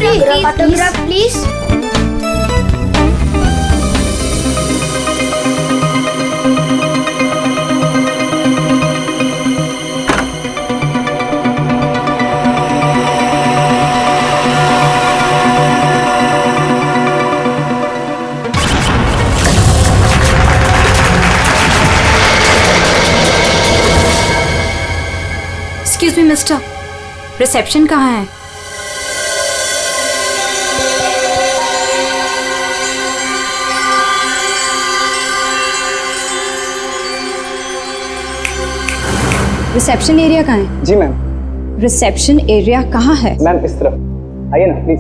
Autograph please. Excuse me mister, reception कहाँ है? Reception area कहाँ है? जी मैम। रिसेप्शन एरिया कहाँ है? मैम इस तरफ आइए ना प्लीज।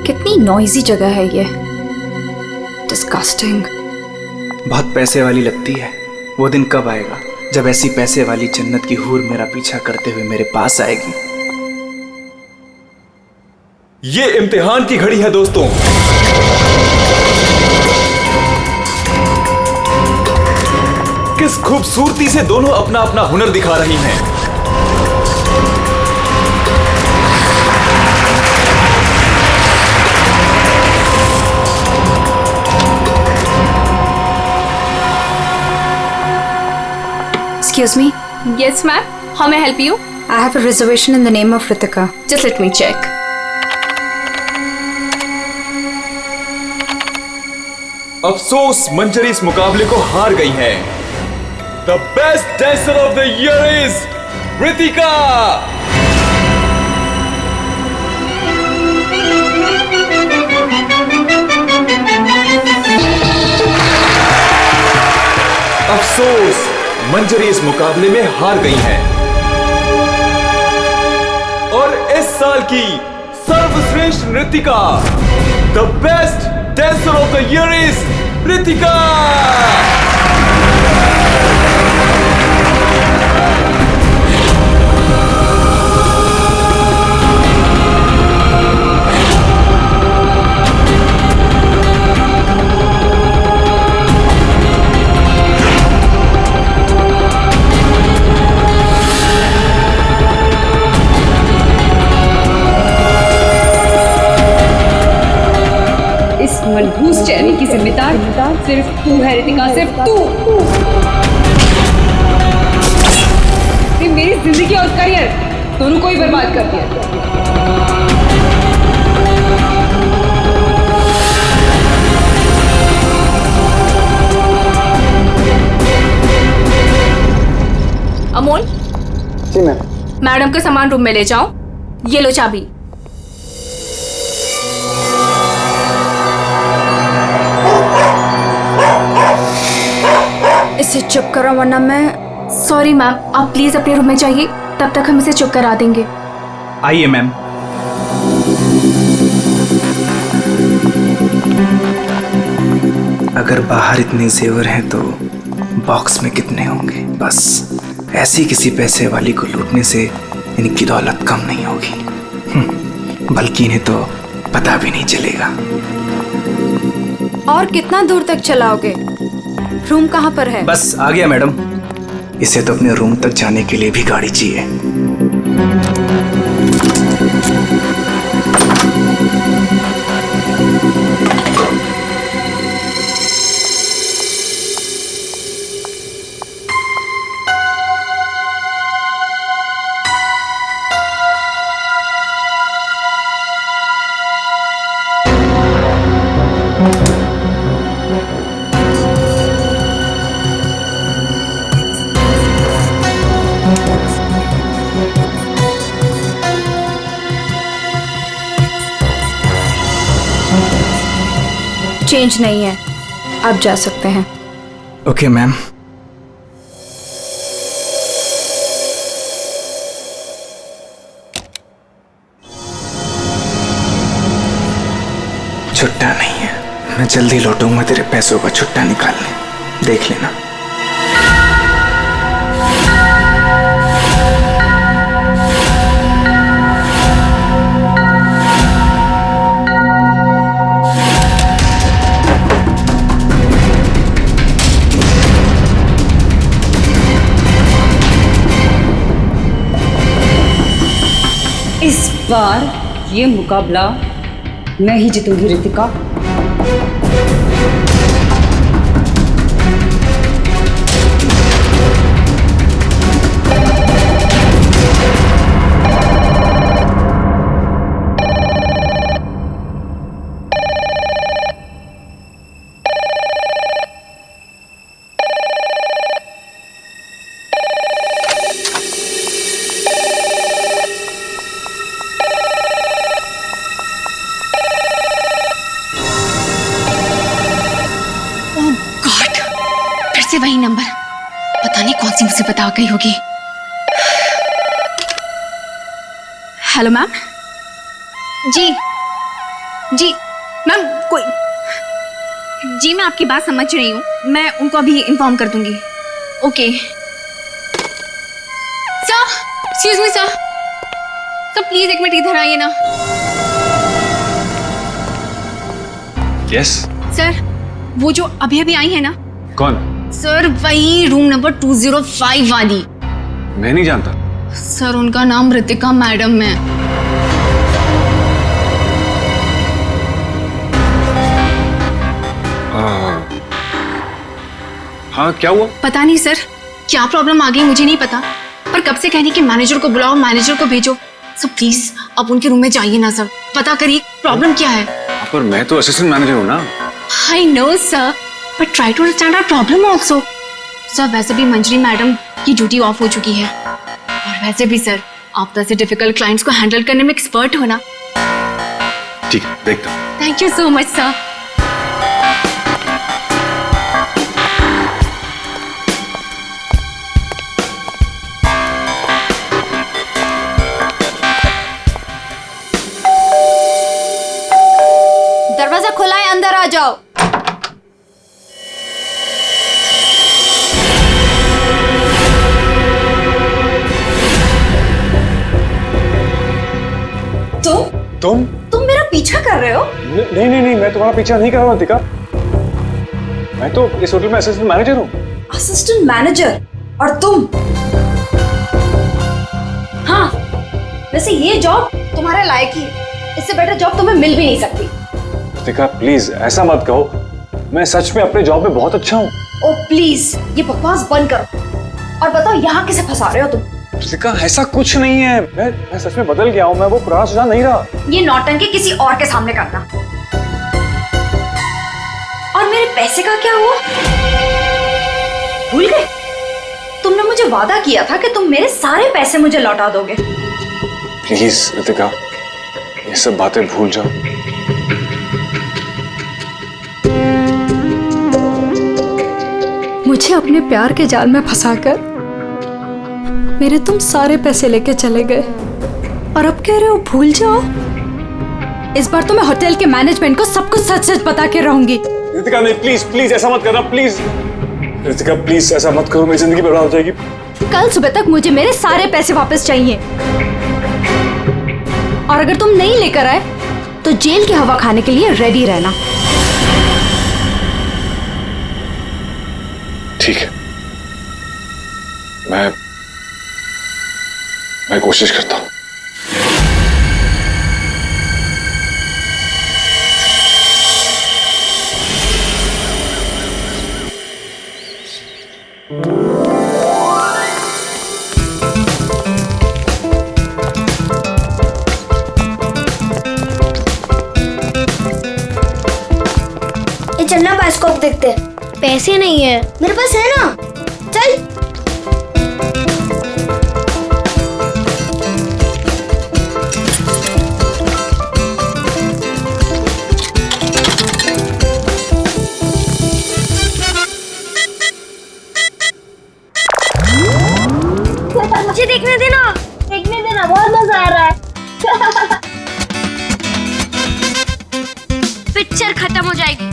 कितनी नॉइजी जगह है ये, डिस्गस्टिंग। बहुत पैसे वाली लगती है। वो दिन कब आएगा जब ऐसी पैसे वाली जन्नत की हूर मेरा पीछा करते हुए मेरे पास आएगी? ये इम्तिहान की घड़ी है दोस्तों। किस खूबसूरती से दोनों अपना अपना हुनर दिखा रही हैं। Excuse me? Yes, ma'am. How may I help you? I have a reservation in the name of Ritika. Just let me check. अफसोस मंजरी इस मुकाबले को हार गई हैं। The best dancer of the year is Ritika. अफसोस मंजरी इस मुकाबले में हार गई हैं और इस साल की सर्वश्रेष्ठ नृत्यिका the best dancer of the year is Ritika. मनहूस चेहरे की जिम्मेदार सिर्फ तू है रितिका, सिर्फ तू। मेरी जिंदगी और करियर दोनों को ही बर्बाद कर दिया। अमोल। जी मैम। मैडम का सामान रूम में ले जाओ। ये लो चाबी। इसे चुप करो वरना मैं। सॉरी मैम, आप प्लीज अपने रूम में जाइए, तब तक हम इसे चुप करा देंगे। आइए मैम। अगर बाहर इतने जेवर हैं तो बॉक्स में कितने होंगे? बस ऐसी किसी पैसे वाली को लूटने से इनकी दौलत कम नहीं होगी, बल्कि इन्हें तो पता भी नहीं चलेगा। और कितना दूर तक चलाओगे? रूम कहाँ पर है? बस आ गया मैडम। इसे तो अपने रूम तक जाने के लिए भी गाड़ी चाहिए। चेंज नहीं है, आप जा सकते हैं। Okay ma'am. छुट्टा नहीं है, मैं जल्दी लौटूंगा तेरे पैसों का छुट्टा निकालने, देख लेना। बार ये मुकाबला मैं ही जीतूंगी रितिका। से वही नंबर, पता नहीं कौन सी मुसीबत आ गई होगी। Hello ma'am. जी जी मैम, कोई जी, मैं आपकी बात समझ रही हूँ, मैं उनको अभी इन्फॉर्म कर दूंगी। Okay sir, excuse me sir, please एक मिनट इधर आइए ना। यस सर, वो जो अभी अभी आई है ना। कौन? सर वही रूम नंबर 205 वाली। मैं नहीं जानता सर, उनका नाम रितिका मैडम है। हाँ, क्या हुआ? पता नहीं सर, क्या प्रॉब्लम आ गई मुझे नहीं पता, पर कब से कहने कि मैनेजर को बुलाओ, मैनेजर को भेजो। सर प्लीज अब उनके रूम में जाइए ना सर, पता करिए प्रॉब्लम क्या है। पर मैं तो असिस्टेंट मैनेजर हूँ ना। I know sir, but try to understand our problem also. Sir वैसे भी मंजरी मैडम की ड्यूटी ऑफ हो चुकी है, और वैसे भी सर आप तो ऐसे डिफिकल्ट क्लाइंट्स को हैंडल करने में एक्सपर्ट हो ना। ठीक है, देखता हूँ। Thank you so much sir. दरवाजा खुला है, अंदर आ जाओ। तुम मेरा पीछा कर रहे हो? नहीं नहीं नहीं, मैं तुम्हारा पीछा नहीं कर रहा हूँ रितिका। मैं तो इस होटल में असिस्टेंट मैनेजर हूँ। Assistant manager? और तुम? हाँ, वैसे ये जॉब तुम्हारे लायक ही है, इससे बेटर जॉब तुम्हें मिल भी नहीं सकती। रितिका प्लीज ऐसा मत कहो, मैं सच में अपने जॉब में बहुत अच्छा हूँ। ओ प्लीज ये बकवास बंद करो और बताओ यहाँ किसे फंसा रहे हो तुम? रितिका ऐसा कुछ नहीं है, मैं सच में बदल गया हूँ, मैं वो पुराना सुजान नहीं रहा। ये नौटंकी किसी और के सामने करना। और मेरे पैसे का क्या हुआ? भूल गए? तुमने मुझे वादा किया था कि तुम मेरे सारे पैसे मुझे लौटा दोगे। प्लीज रितिका ये सब बातें भूल जाओ। मुझे अपने प्यार के जाल में फंसाकर मेरे तुम सारे पैसे लेके चले गए, और अब कह रहे हो भूल जाओ। इस बार तो मैं होटल के मैनेजमेंट को सब कुछ सच सच बता के रहूंगी। रितिका नहीं, प्लीज प्लीज ऐसा मत करना, प्लीज रितिका प्लीज ऐसा मत करो, मेरी जिंदगी बर्बाद हो जाएगी। कल सुबह तक मुझे मेरे सारे पैसे वापस चाहिए, और अगर तुम नहीं लेकर आए तो जेल की हवा खाने के लिए रेडी रहना। ठीक है, मैं कोशिश करता हूँ। ये चलना बायोस्कोप देखते। पैसे नहीं है मेरे पास, है ना? चल। मुझे देखने देना, बहुत मजा आ रहा है। पिक्चर खत्म हो जाएगी।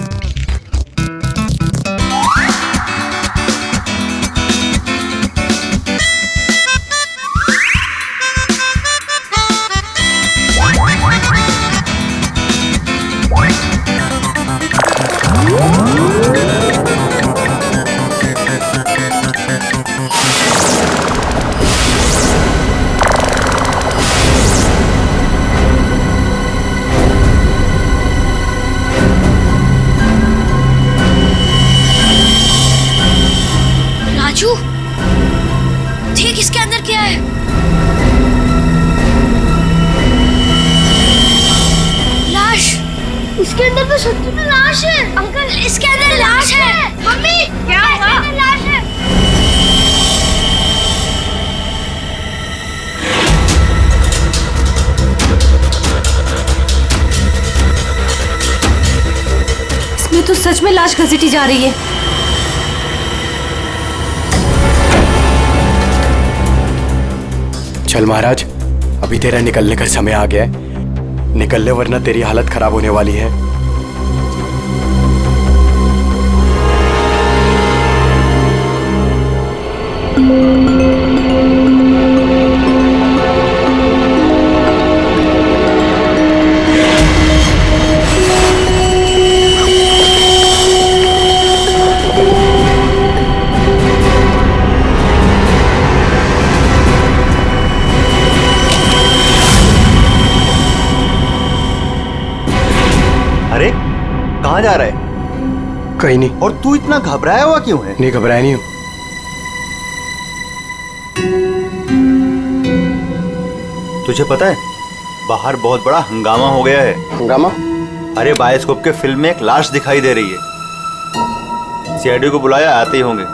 राजू, देख इसके अंदर क्या है। लाश। इसके अंदर तो सच में लाश है। अंकल, इसके अंदर लाश है। मम्मी, क्या हुआ? लाश है। इसमें तो सच में लाश घसीटी जा रही है। चल महाराज, अभी तेरा निकलने का समय आ गया है। निकल ले वरना तेरी हालत खराब होने वाली है। अरे कहाँ जा रहा है? कहीं नहीं। और तू इतना घबराया हुआ क्यों है? नहीं, घबराया नहीं हूँ। तुझे पता है बाहर बहुत बड़ा हंगामा हो गया है। हंगामा? अरे बायोस्कोप के फिल्म में एक लाश दिखाई दे रही है। सीआईडी को बुलाया, आते ही होंगे।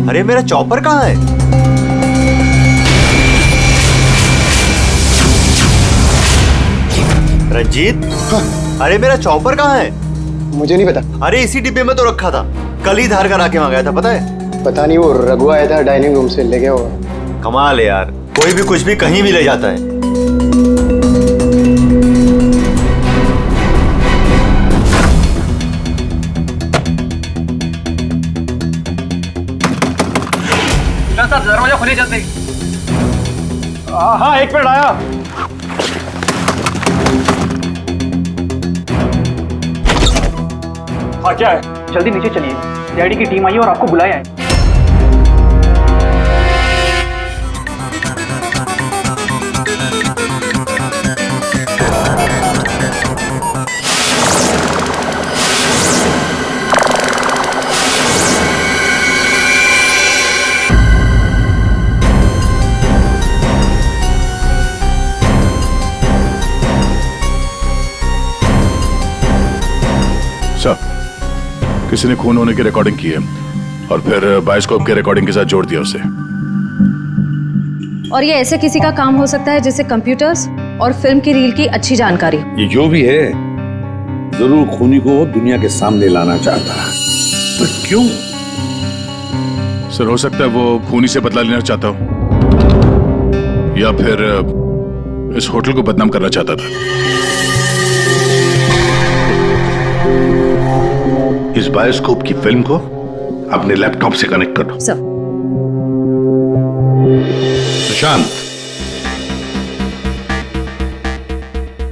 अरे मेरा चॉपर कहाँ है? रंजीत, अरे मेरा चॉपर कहाँ है? मुझे नहीं पता। अरे इसी डिब्बे में तो रखा था, कल ही धार करा के मंगाया था, पता है? पता नहीं, वो रघु आया था डाइनिंग रूम से, ले गया होगा। कमाल है यार, कोई भी कुछ भी कहीं भी ले जाता है। साहब दरवाजा खुले जल्दी। हाँ, एक मिनट आया। हाँ क्या है? जल्दी नीचे चलिए, सीआईडी की टीम आई है और आपको बुलाया है। किसी ने खून होने की रिकॉर्डिंग की है और फिर बायोस्कोप के रिकॉर्डिंग के साथ जोड़ दिया उसे। और ये ऐसे किसी का काम हो सकता है जिसे कंप्यूटर्स और फिल्म की रील की अच्छी जानकारी। ये जो भी है जरूर खूनी को दुनिया के सामने लाना चाहता है, पर क्यों? सर हो सकता है वो खूनी से बदला लेना चाहता हो या फिर इस होटल को बदनाम करना चाहता था। इस बायोस्कोप की फिल्म को अपने लैपटॉप से कनेक्ट कर दो। सर। सुशांत,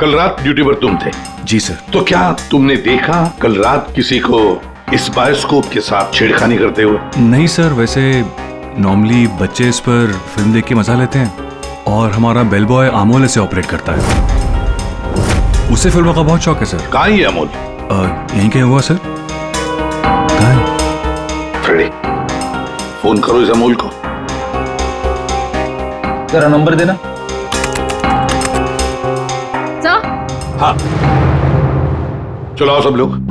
कल रात ड्यूटी पर तुम थे? जी सर। तो क्या तुमने देखा कल रात किसी को इस बायोस्कोप के साथ छेड़खानी करते हुए? नहीं सर, वैसे नॉर्मली बच्चे इस पर फिल्म देख के मजा लेते हैं और हमारा बेल बॉय अमोल इसे ऑपरेट करता है। उसे फिल्मों का बहुत शौक है सर। कहाँ है अमोल? यहीं कहीं हुआ सर। फ्रेडी, फोन करो इस अमोल को। जरा नंबर देना। सर। हाँ, चलो आओ सब लोग।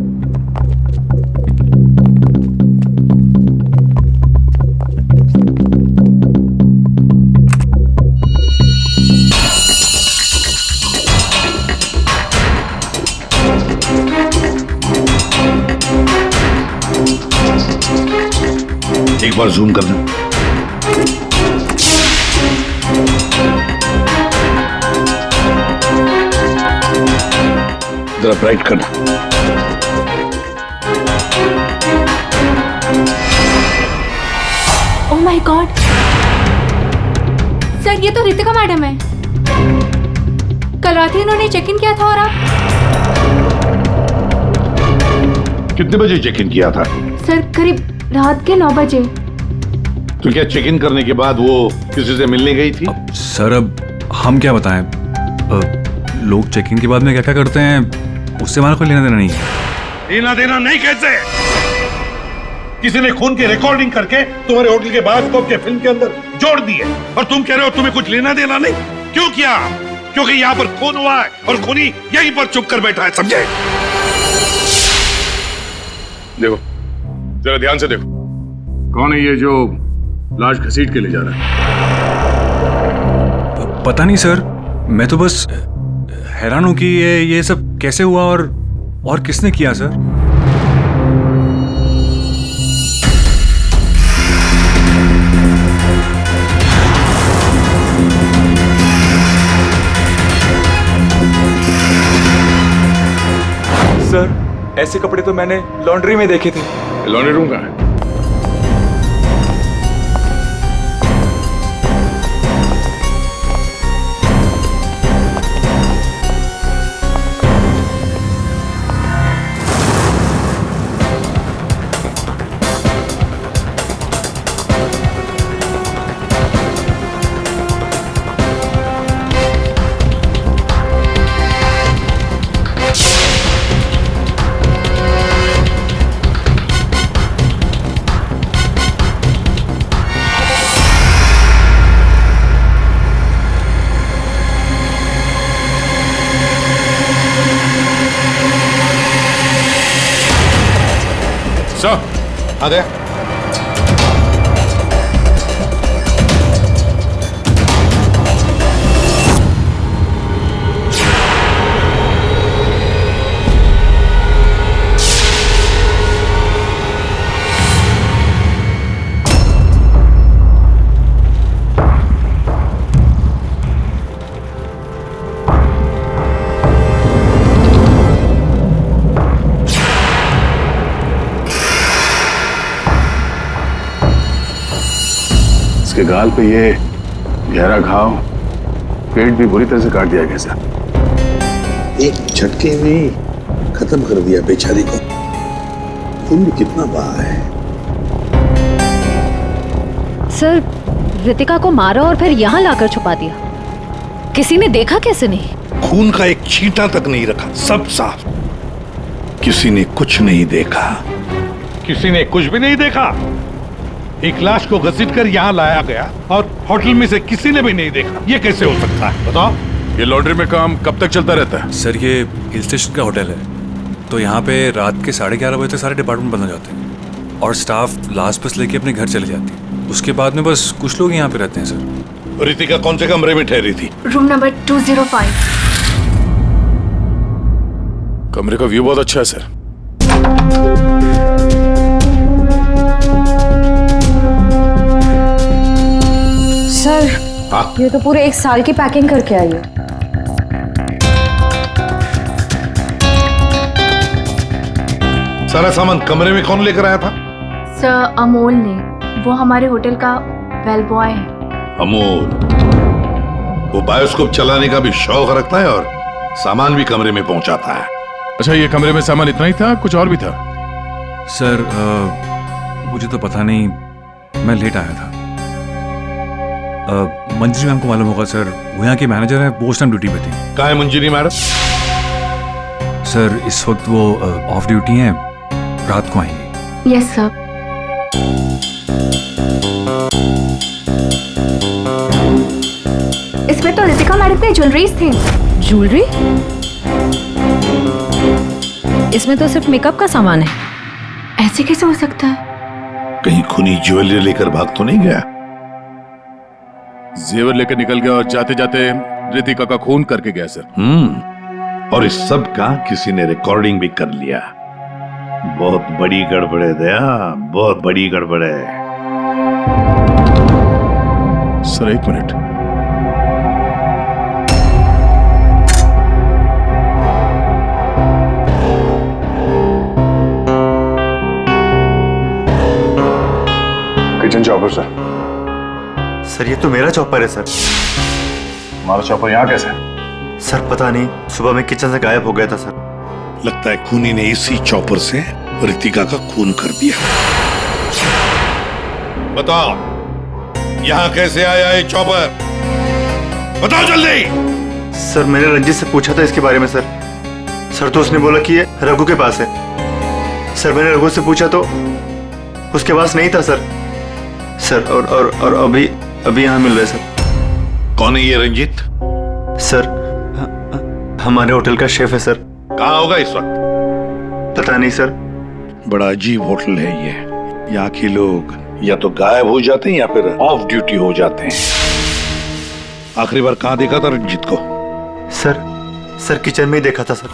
एक बार जूम कर दें। जरा ब्राइट करना। ओह माय गॉड सर, ये तो रितिका मैडम है। कल रात ही इन्होंने चेक इन किया था। और आप? कितने बजे चेक इन किया था? सर करीब रात के 9 बजे। तो क्या चेक इन करने के बाद वो किसी से मिलने गई थी? सर अब हम क्या बताएं, लोग चेकिंग के बाद में क्या क्या करते हैं उससे हमारा कोई लेना देना नहीं है। लेना देना नहीं कैसे? किसी ने खून की रिकॉर्डिंग करके तुम्हारे होटल के बायोस्कोप के फिल्म के अंदर जोड़ दी है और तुम कह रहे हो तुम्हें कुछ लेना देना नहीं? क्यों किया? क्योंकि यहाँ पर खून हुआ है और खूनी यहीं पर चुप कर बैठा है, समझे? देखो, जरा ध्यान से देखो, कौन है ये जो लाश घसीट के ले जा रहा है? पता नहीं सर, मैं तो बस हैरान हूं कि ये सब कैसे हुआ और किसने किया सर। सर, ऐसे कपड़े तो मैंने लॉन्ड्री में देखे थे। लॉन्ड्री रूम कहाँ है? आ गया। इसके गाल पे ये गहरा घाव, पेट भी बुरी तरह से काट दिया गया सर। एक झटके में खत्म कर दिया बेचारी को। खून भी कितना बहा है। सर, रितिका को मारा और फिर यहाँ लाकर छुपा दिया। किसी ने देखा कैसे नहीं? खून का एक छींटा तक नहीं रखा, सब साफ। किसी ने कुछ नहीं देखा। किसी ने कुछ भी नहीं देखा। एक लाश को घसीट कर यहाँ लाया गया और होटल में से किसी ने भी नहीं देखा। ये कैसे हो सकता है बताओ? ये लॉन्ड्री में काम कब तक चलता रहता है? सर, ये हिल स्टेशन का होटल है, तो यहाँ पे रात के 11:30 बजे तक सारे डिपार्टमेंट बंद हो जाते हैं और स्टाफ लास्ट बस लेके अपने घर चले जाती है। उसके बाद में बस कुछ लोग यहाँ पे रहते हैं सर। रितिका कौन से कमरे में ठहरी थी? Room number 205। कमरे का व्यू बहुत अच्छा है सर। सर, ये तो पूरे 1 साल की पैकिंग करके आई है। सारा सामान कमरे में कौन लेकर आया था? सर, अमोल ने। वो हमारे होटल का बेल बॉय है। अमोल, वो बायोस्कोप चलाने का भी शौक रखता है और सामान भी कमरे में पहुंचाता है। अच्छा, ये कमरे में सामान इतना ही था, कुछ और भी था? सर, मुझे तो पता नहीं, मैं लेट आया था। मंजरी मैम को मालूम होगा सर, वो यहाँ की मैनेजर है, पोस्ट टाइम ड्यूटी पे थी। कहाँ है मंजरी मैडम? सर, इस वक्त वो ऑफ ड्यूटी हैं, रात को आएंगी। Yes sir. इसमें तो रितिका मैडम की ज्वेलरीज थी। ज्वेलरी? इसमें तो सिर्फ मेकअप का सामान है। ऐसे कैसे हो सकता है? कहीं खूनी ज्वेलरी लेकर भाग तो नहीं गया? जेवर लेकर निकल गया और जाते जाते रितिका का खून करके गया सर। और इस सब का किसी ने रिकॉर्डिंग भी कर लिया। बहुत बड़ी गड़बड़ है दया, बहुत बड़ी गड़बड़ है। Sir, 1 minute. Kitchen chopper sir. Sir, ये तो मेरा चॉपर है सर। हमारा चॉपर यहाँ कैसे? सर, पता नहीं, सुबह में किचन से गायब हो गया था सर। लगता है खूनी ने इसी चॉपर से रितिका का खून कर दिया। बताओ, यहाँ कैसे आया ये चॉपर? बताओ जल्दी। सर मैंने रंजीत से पूछा था इसके बारे में सर। सर तो उसने बोला कि ये रघु के पास है। सर मैंने रघु से पूछा तो उसके पास नहीं था सर। सर और अभी यहाँ मिल रहे सर। कौन है ये रंजीत? सर हमारे होटल का शेफ है सर। कहाँ होगा इस वक्त? पता नहीं सर। बड़ा अजीब होटल है ये। यहाँ के लोग या तो गायब हो जाते हैं या फिर ऑफ ड्यूटी हो जाते हैं। आखिरी बार कहाँ देखा था रंजीत को? सर किचन में ही देखा था सर।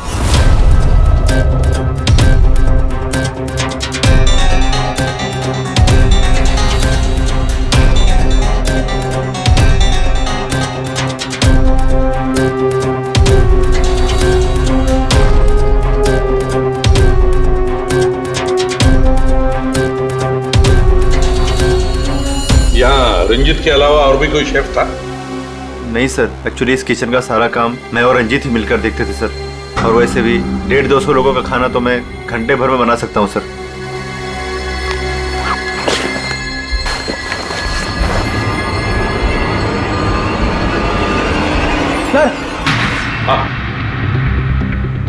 यहाँ रंजीत के अलावा और भी कोई शेफ था? नहीं सर, एक्चुअली इस किचन का सारा काम मैं और रंजीत ही मिलकर देखते थे सर। और वैसे भी 150-200 लोगों का खाना तो मैं घंटे भर में बना सकता हूँ सर। सर।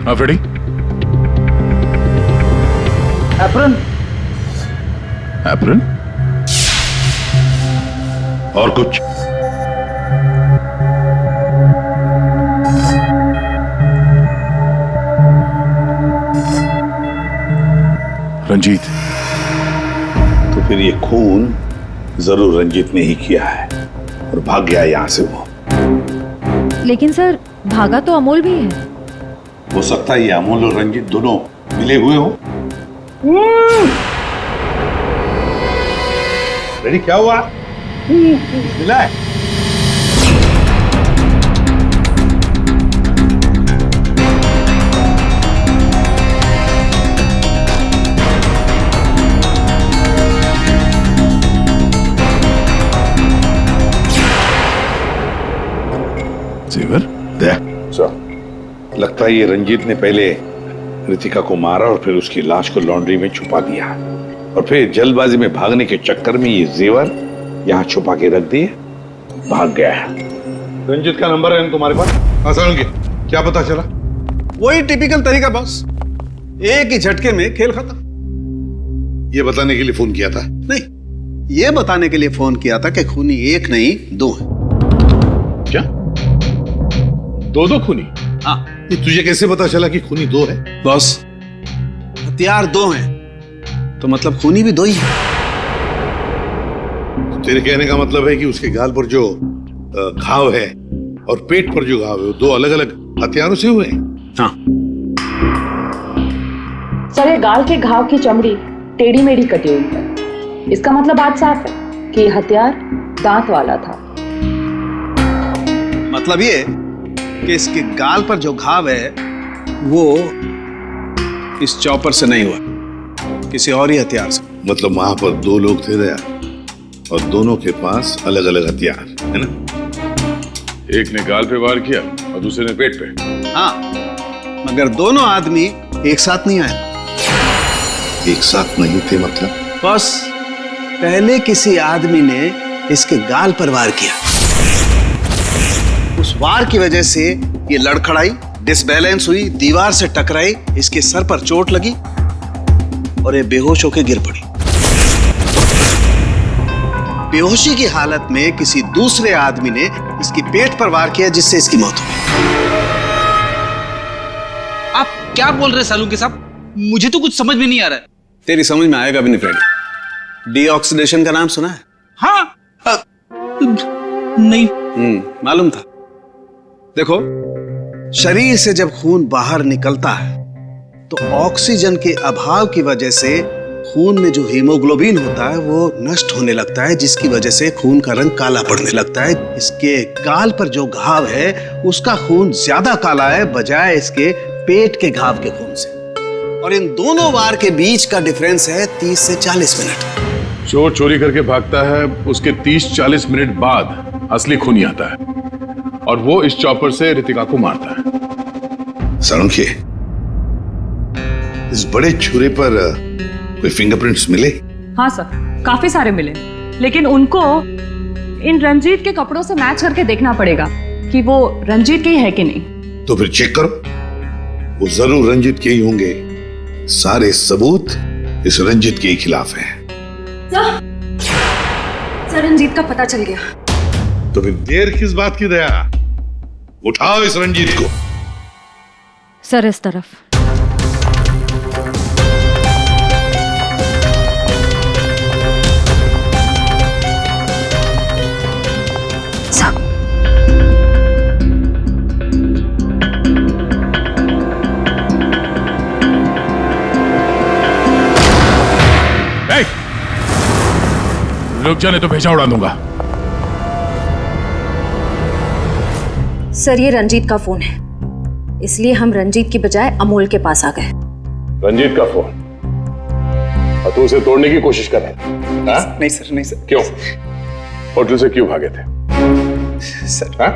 हाँ फ्रेडी। एप्रन और कुछ? रंजीत। तो फिर ये खून जरूर रंजीत ने ही किया है और भाग गया यहां से वो। लेकिन सर भागा तो अमोल भी है। हो सकता है ये अमोल और रंजीत दोनों मिले हुए हो। रेडी क्या हुआ? मिला है। जेवर लगता है ये रंजीत ने पहले रितिका को मारा और फिर उसकी लाश को लॉन्ड्री में छुपा दिया और फिर जल्दबाजी में भागने के चक्कर में ये जेवर यहाँ छुपा के रख दिए, भाग गया है। रंजीत का नंबर है तुम्हारे पास? आसान क्या पता चला? वही टिपिकल तरीका बॉस, एक ही झटके में खेल खत्म। ये बताने के लिए फोन किया था? नहीं, ये बताने के लिए फोन किया था कि खूनी एक नहीं दो है। क्या? दो खूनी? हाँ। ये तुझे कैसे पता चला कि खूनी दो है? बॉस हथियार दो हैं तो मतलब खूनी भी दो ही है। तो तेरे कहने का मतलब है कि उसके गाल पर जो घाव है और पेट पर जो घाव है वो दो अलग अलग हथियारों से हुए हैं? हाँ। सर ये गाल के घाव की चमड़ी टेढ़ी मेढ़ी कटी हुई है। इसका मतलब बात साफ है कि हथियार दांत वाला था। मतलब ये कि इसके गाल पर जो घाव है वो इस चॉपर से नहीं हुआ, किसी और ही हथियार से। मतलब वहां पर दो लोग थे दया और दोनों के पास अलग अलग हथियार है ना? एक ने गाल पे वार किया और दूसरे ने पेट पे। हाँ, मगर दोनों आदमी एक साथ नहीं आए। एक साथ नहीं थे मतलब? बस पहले किसी आदमी ने इसके गाल पर वार किया, उस वार की वजह से ये लड़खड़ाई, डिसबैलेंस हुई, दीवार से टकराई, इसके सर पर चोट लगी और ये बेहोश होकर गिर पड़ी। बेहोशी की हालत में किसी दूसरे आदमी ने इसकी पेट पर वार किया जिससे इसकी मौत हो गई। आप क्या बोल रहे हैं सालुंके साहब? मुझे तो कुछ समझ में नहीं आ रहा है। तेरी समझ में आएगा भी नहीं फ्रेंड। डीऑक्सीडेशन का नाम सुना है? हाँ। नहीं। मालूम था। देखो, शरीर से जब खून बाहर निकलता है तो ऑक्सीजन के अभाव की वजह से खून में जो हीमोग्लोबिन होता है वो नष्ट होने लगता है, जिसकी वजह से खून का रंग काला पड़ने लगता है। इसके गाल पर जो घाव है उसका खून ज्यादा काला है बजाय इसके पेट के घाव के खून से। और इन दोनों वार के बीच का डिफरेंस है 30 से 40 मिनट। चोर चोरी करके भागता है, उसके 30-40 मिनट बाद असली खूनी आता है और वो इस चॉपर से रितिका को मारता है। सालुंके, इस बड़े छुरे पर कोई फिंगरप्रिंट्स मिले? हाँ सर, काफी सारे मिले, लेकिन उनको इन रंजीत के कपड़ों से मैच करके देखना पड़ेगा। कि वो रंजीत के ही है कि नहीं। तो फिर चेक करो, वो जरूर रंजीत के ही होंगे। सारे सबूत इस रंजीत के ही खिलाफ हैं। सर रंजीत का पता चल गया। तो फिर देर किस बात की दया, उठाओ इस रंजीत को। सर इस तरफ। रुक जाने तो भेजा उड़ा दूंगा। सर ये रंजीत का फोन है, इसलिए हम रंजीत की बजाय अमोल के पास आ गए। रंजीत का फोन? और तू उसे तोड़ने की कोशिश कर रहा था? नहीं सर, नहीं सर। क्यों? होटल से क्यों भागे थे? सर हाँ?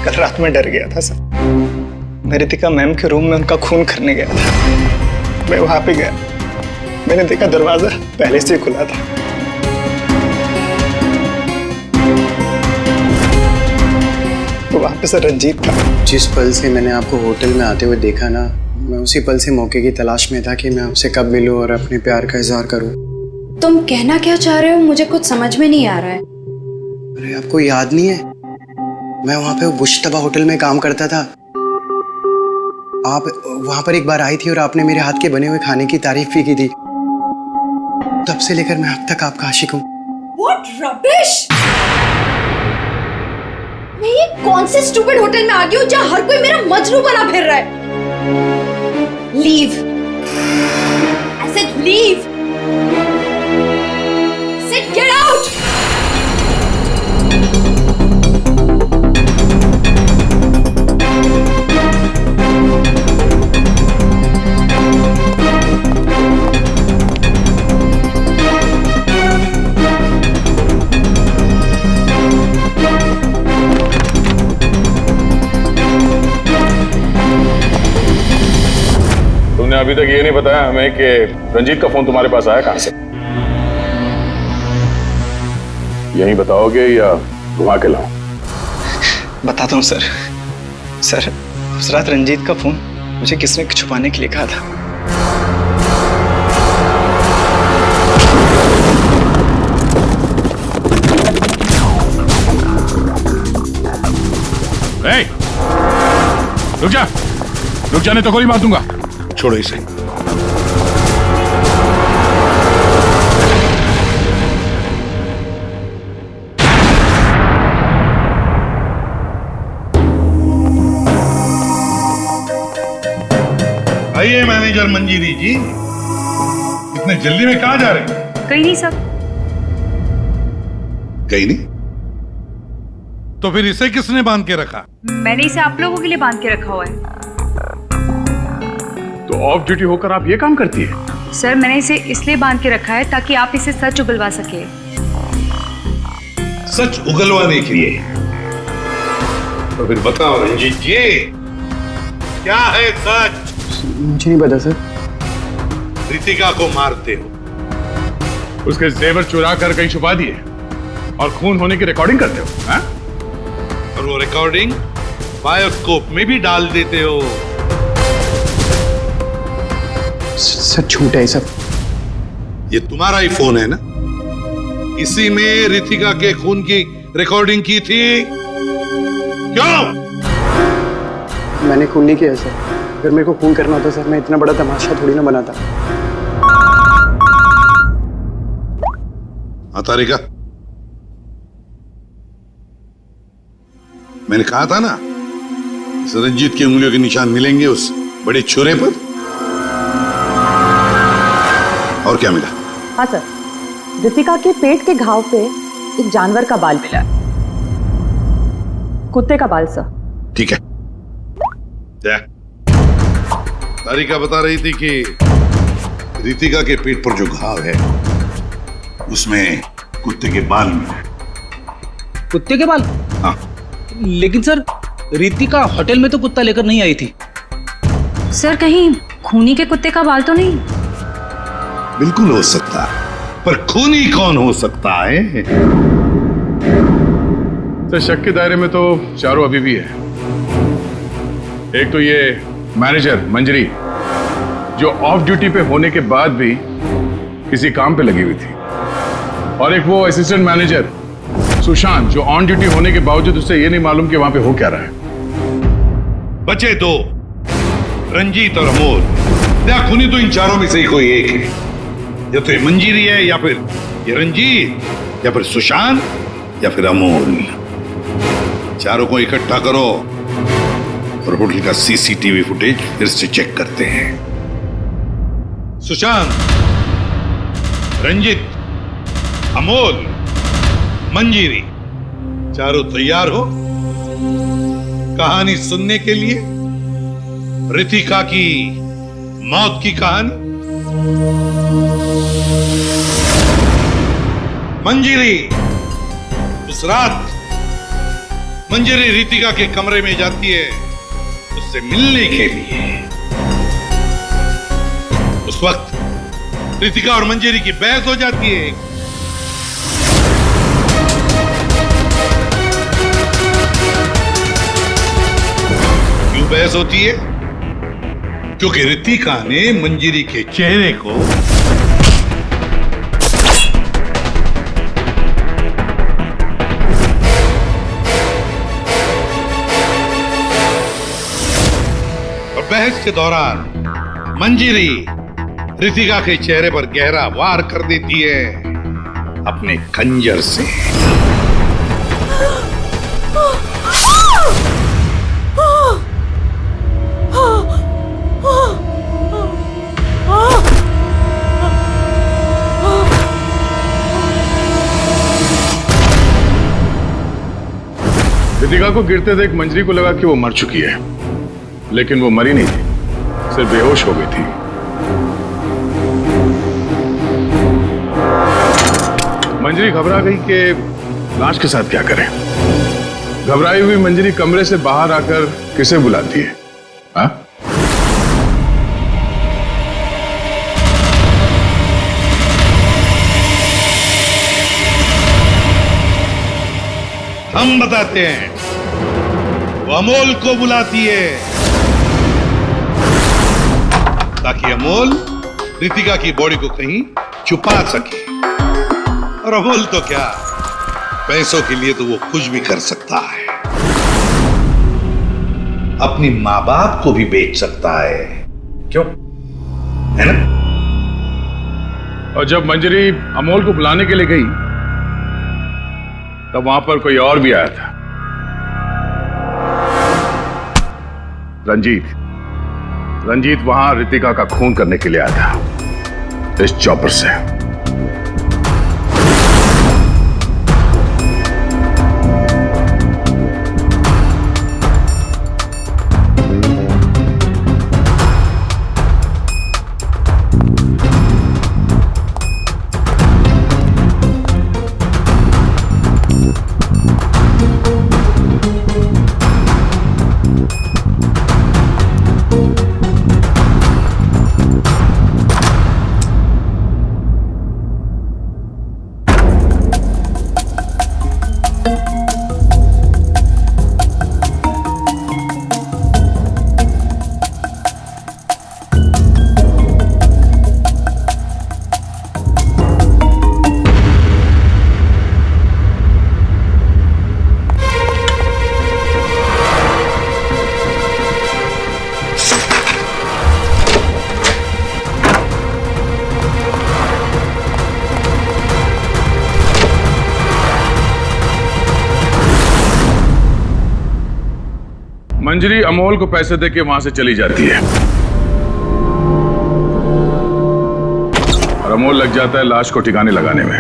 कल रात में डर गया था सर। मैं रितिका मैम के रूम में उनका खून करने गया था। मैं वहां पे गया, मैंने देखा दरवाजा पहले से खुला था। तो वहां पे सर रंजीत था। जिस पल से मैंने आपको होटल में आते हुए देखा ना, मैं उसी पल से मौके की तलाश में था कि मैं आपसे कब मिलूं और अपने प्यार का इजहार करूं। तुम कहना क्या चाह रहे हो, मुझे कुछ समझ में नहीं आ रहा है। अरे आपको याद नहीं है, मैं वहां पे बुश्तबा होटल में काम करता था। आप वहां पर एक बार आई थी और आपने मेरे हाथ के बने हुए खाने की तारीफ भी की थी। तब से लेकर मैं अब तक आपका आशिक हूँ। What rubbish! मैं ये कौन से स्टूपिड होटल में आ गई हूँ जहाँ हर कोई मेरा मजनू बना फिर रहा है? Leave! I said leave! I said get out! तुमने अभी तक ये नहीं बताया हमें कि रंजीत का फोन तुम्हारे पास आया कहां से? यही बताओगे या घुमा के लाऊं? बताता हूँ सर। सर उस रात रंजीत का फोन मुझे किसने छुपाने के लिए कहा था। रुक जा, रुक जाने तो गोली मार दूंगा। छोड़ो इसे। आइए मैनेजर मंजीरी जी, इतने जल्दी में कहाँ जा रहे हैं? कहीं नहीं सब। कहीं नहीं? तो फिर इसे किसने बांध के रखा? मैंने इसे आप लोगों के लिए बांध के रखा हुआ है। तो ऑफ ड्यूटी होकर आप ये काम करती है? सर मैंने इसे इसलिए बांध के रखा है ताकि आप इसे सच उगलवा सके। सच उगलवाने के लिए? तो फिर बताओ रंजीत जी, क्या है सच? मुझे नहीं पता सर। रितिका को मारते हो, उसके जेवर चुरा कर कहीं छुपा दिए और खून होने की रिकॉर्डिंग करते हो, हाँ? और वो रिकॉर्डिंग बायोस्कोप में भी डाल देते हो। सर झूठ है सब। ये तुम्हारा ही फोन है ना? इसी में रितिका के खून की रिकॉर्डिंग की थी। क्यों? मैंने खून नहीं किया सर। अगर मेरे को खून करना होता सर, मैं इतना बड़ा तमाशा थोड़ी ना बनाता। हाँ तारिका, मैंने कहा था ना, इस रंजीत की उंगलियों के निशान मिलेंगे उस बड़े छुरे पर। और क्या मिला? हाँ सर, रितिका के पेट के घाव पे एक जानवर का बाल मिला, कुत्ते का बाल सर। ठीक है। तारिका बता रही थी कि रितिका के पेट पर जो घाव है उसमें कुत्ते के बाल मिले। कुत्ते के बाल? हाँ। लेकिन सर रितिका होटल में तो कुत्ता लेकर नहीं आई थी। सर कहीं खूनी के कुत्ते का बाल तो नहीं? बिल्कुल हो सकता है, पर खूनी कौन हो सकता है? तो शक के दायरे में तो चारों अभी भी है। एक तो ये मैनेजर मंजरी, जो ऑफ ड्यूटी पे होने के बाद भी किसी काम पे लगी हुई थी, और एक वो असिस्टेंट मैनेजर सुशांत, जो ऑन ड्यूटी होने के बावजूद उसे ये नहीं मालूम कि वहां पे हो क्या रहा है। बचे दो, रंजीत और अमोल। क्या खूनी तो इन चारों में से ही कोई एक है। या तो ये मंजीरी है, या फिर ये रंजीत, या फिर सुशांत, या फिर अमोल। चारों को इकट्ठा करो और होटल का सीसीटीवी फुटेज फिर से चेक करते हैं। सुशांत, रंजीत, अमोल, मंजीरी, चारों तैयार हो कहानी सुनने के लिए? रितिका की मौत की कहानी। मंजीरी, उस रात मंजीरी रितिका के कमरे में जाती है उससे मिलने के लिए। उस वक्त रितिका और मंजीरी की बहस हो जाती है। क्यों बहस होती है? क्योंकि रितिका ने मंजीरी के चेहरे को और बहस के दौरान मंजीरी रितिका के चेहरे पर गहरा वार कर देती है अपने खंजर से। रितिका को गिरते देख मंजरी को लगा कि वो मर चुकी है, लेकिन वो मरी नहीं थी, सिर्फ बेहोश हो गई थी। मंजरी घबरा गई कि लाश के साथ क्या करें। घबराई हुई मंजरी कमरे से बाहर आकर किसे बुलाती है? हाँ? हम बताते हैं। वो अमोल को बुलाती है ताकि अमोल रितिका की बॉडी को कहीं छुपा सके। और अमोल तो क्या, पैसों के लिए तो वो कुछ भी कर सकता है। अपनी माँ बाप को भी बेच सकता है, क्यों? है ना? और जब मंजरी अमोल को बुलाने के लिए गई तब वहां पर कोई और भी आया था। रंजीत वहां रितिका का खून करने के लिए आया था इस चॉपर से। मंजरी अमोल को पैसे देके वहां से चली जाती है और अमोल लग जाता है लाश को ठिकाने लगाने में।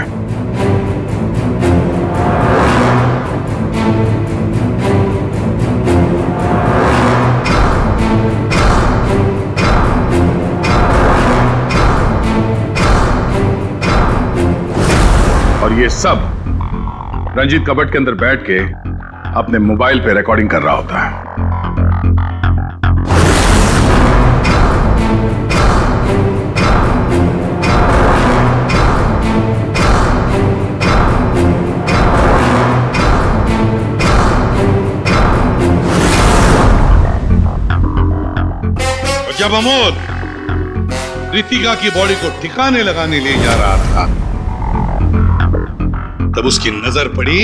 और ये सब रंजीत कबट के अंदर बैठ के अपने मोबाइल पे रिकॉर्डिंग कर रहा होता है। जब अमोल रितिका की बॉडी को ठिकाने लगाने ले जा रहा था, तब उसकी नजर पड़ी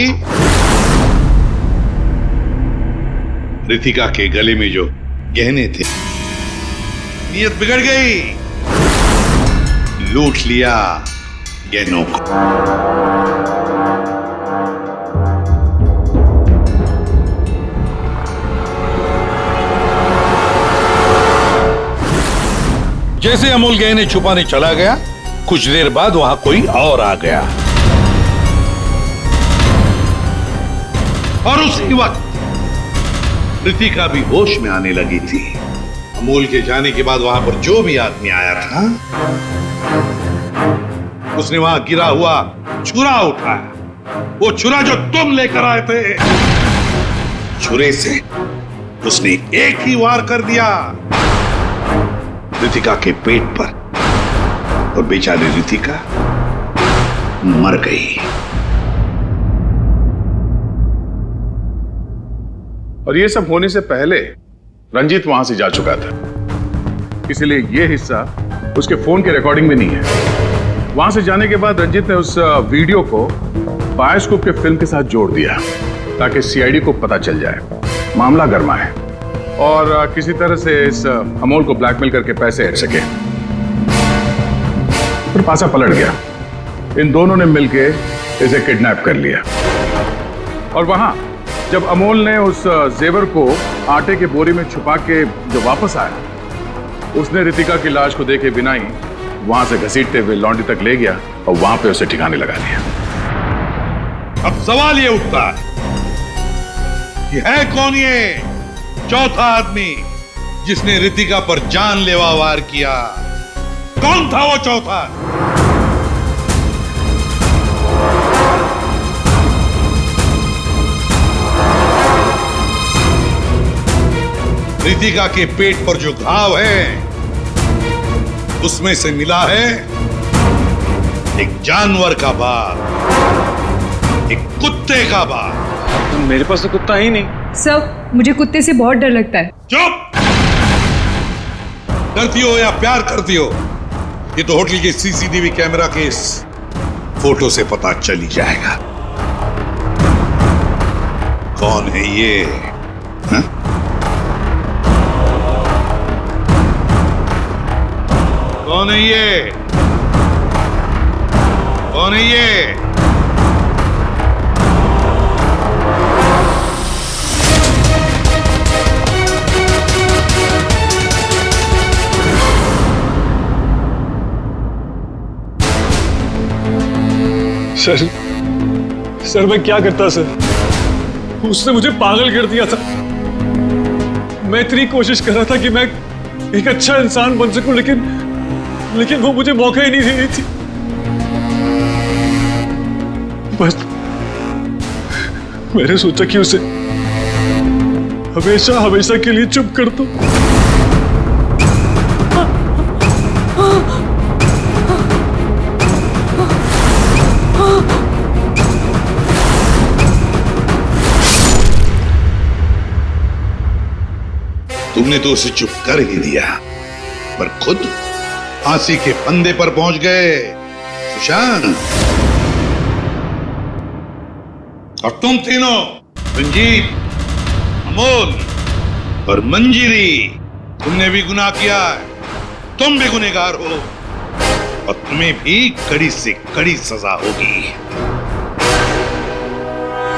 रितिका के गले में जो गहने थे। नीयत बिगड़ गई, लूट लिया गहनों को। जैसे अमोल गहने छुपाने चला गया, कुछ देर बाद वहां कोई और आ गया और उसी वक्त रितिका भी होश में आने लगी थी। अमोल के जाने के बाद वहां पर जो भी आदमी आया था, उसने वहां गिरा हुआ छुरा उठाया। वो छुरा जो तुम लेकर आए थे, छुरे से उसने एक ही वार कर दिया रितिका के पेट पर, और बेचारी रितिका मर गई। और ये सब होने से पहले रंजीत वहां से जा चुका था, इसलिए ये हिस्सा उसके फोन के रिकॉर्डिंग में नहीं है। वहां से जाने के बाद रंजीत ने उस वीडियो को बायोस्कोप के फिल्म के साथ जोड़ दिया ताकि सीआईडी को पता चल जाए, मामला गर्मा है और किसी तरह से इस अमोल को ब्लैकमेल करके पैसे हट सके। फिर पासा पलट गया, इन दोनों ने मिलके इसे किडनैप कर लिया। और वहां जब अमोल ने उस जेवर को आटे के बोरी में छुपा के जब वापस आया, उसने रितिका की लाश को देखे बिना ही वहां से घसीटते हुए लॉन्ड्री तक ले गया और वहां पे उसे ठिकाने लगा दिया। अब सवाल ये उठता है कि है कौन ये चौथा आदमी जिसने रितिका पर जानलेवा वार किया? कौन था वो चौथा? रितिका के पेट पर जो घाव है, उसमें से मिला है एक जानवर का बाल, एक कुत्ते का बाल। मेरे पास तो कुत्ता ही नहीं। सर, मुझे कुत्ते से बहुत डर लगता है। चुप! डरती हो या प्यार करती हो, ये तो होटल के सीसीटीवी कैमरा के इस फोटो से पता चल ही जाएगा कौन है ये। हा? कौन है ये? कौन है ये? सर मैं क्या करता सर? उसने मुझे पागल कर दिया था। मैं इतनी कोशिश कर रहा था कि मैं एक अच्छा इंसान बन सकूं, लेकिन वो मुझे मौका ही नहीं दे रही थी। बस मैंने सोचा कि उसे हमेशा हमेशा के लिए चुप कर दो। तुमने तो उसे चुप कर ही दिया, पर खुद फांसी के फंदे पर पहुंच गए सुशांत। और तुम तीनों, रंजीत, अमोल और मंजीरी, तुमने भी गुनाह किया है। तुम भी गुनहगार हो और तुम्हें भी कड़ी से कड़ी सजा होगी।